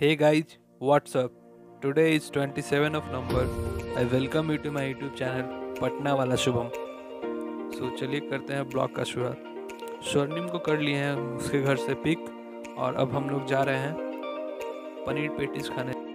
Hey guys, what's up? Today is 27 of November. I welcome you to my YouTube channel Patna वाला शुभम। चलिए करते हैं blog का शुरुआत। स्वर्णिम को कर लिए हैं उसके घर से पिक और अब हम लोग जा रहे हैं पनीर पेटीज खाने।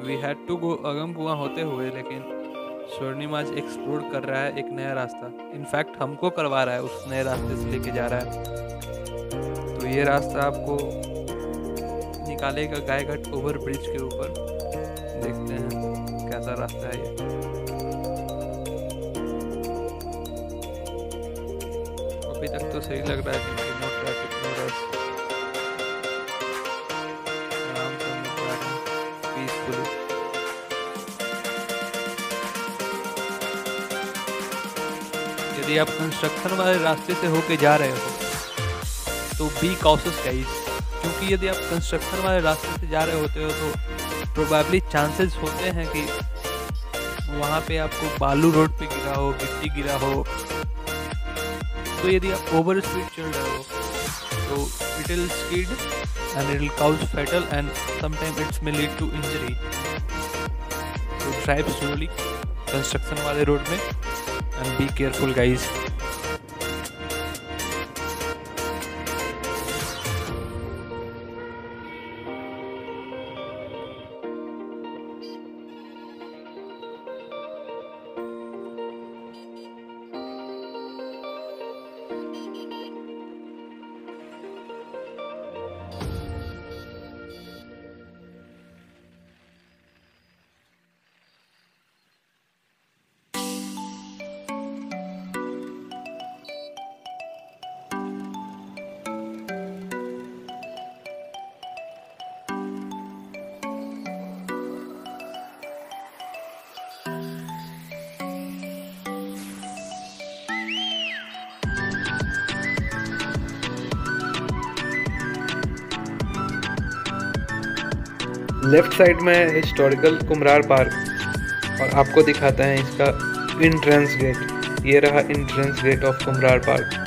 वी हैड टू गो अगम कुआं होते हुए, लेकिन स्वर्णिम आज एक्सप्लोर कर रहा है एक नया रास्ता। इनफैक्ट हमको करवा रहा है, उस नए रास्ते से लेके जा रहा है। तो ये रास्ता आपको निकालेगा गायघाट ओवर ब्रिज के ऊपर। देखते हैं कैसा रास्ता है ये। अभी तक तो सही लग रहा है क्योंकि नो ट्रैफिक, नो रश, आराम से हम लोग जा रहे हैं पीसफुली। यदि आप कंस्ट्रक्शन वाले रास्ते से होके जा रहे हो तो बी कॉशियस गाइस, क्योंकि यदि आप कंस्ट्रक्शन वाले रास्ते से जा रहे होते हो तो प्रोबेबली चांसेस होते हैं कि वहाँ पे आपको बालू रोड पे गिरा हो, गिट्टी गिरा हो। तो यदि आप ओवर स्पीड चल रहे हो तो it will skid and it will cause fatal and sometime it's may lead to injury. तो ड्राइव स्लोली कंस्ट्रक्शन वाले रोड में and be careful guys। Left side में हिस्टोरिकल कुम्हरार पार्क और आपको दिखाता है इसका एंट्रेंस गेट। ये रहा entrance gate of Kumhrar park.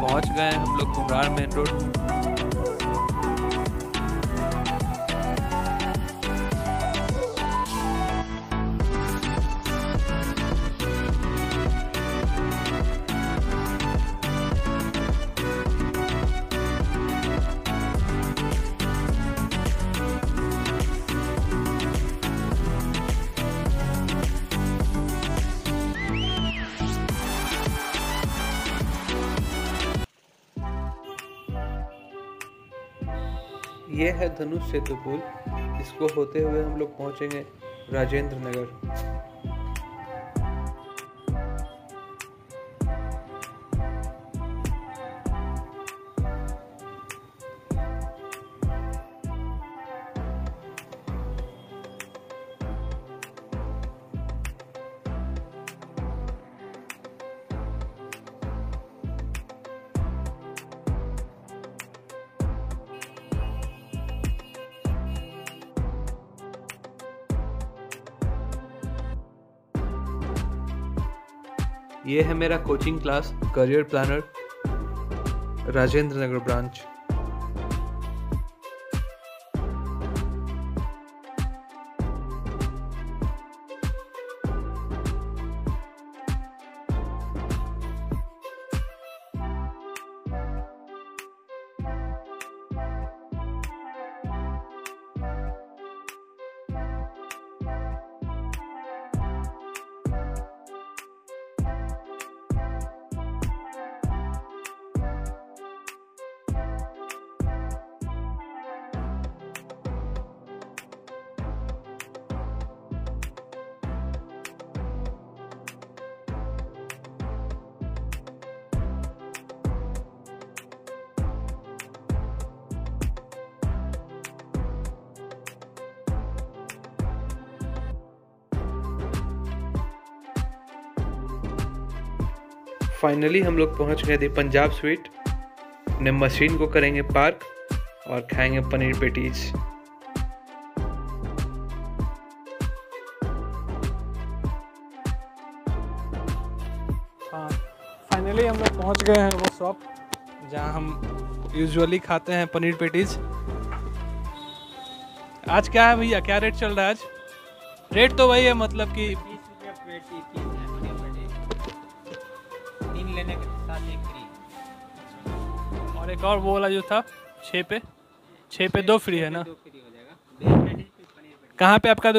पहुंच गए हम लोग कुम्हरार मेन रोड। ये है धनुष सेतु पुल। इसको होते हुए हम लोग पहुंचेंगे राजेंद्र नगर। ये है मेरा coaching class, career planner, Rajendra Nagar branch. Finally हम लोग पहुंच गए थे पंजाब स्वीट। अपने मशीन को करेंगे पार्क और खाएंगे पनीर पेटीज। हाँ, फाइनली हम लोग पहुंच गए हैं वो शॉप जहां हम यूजुअली खाते हैं पनीर पेटीज। आज क्या है भैया, क्या रेट चल रहा है आज? रेट तो वही है, मतलब कि 20 रुपये प्लेट की चीज़ है, पनीर पेटीज 3 लेने के साथ 1 फ्री। और एक और वो वाला जो था 6 पे 2 फ्री है ना? 2 फ्री हो जाएगा। Veg patties, paneer patties. कहाँ पे आपका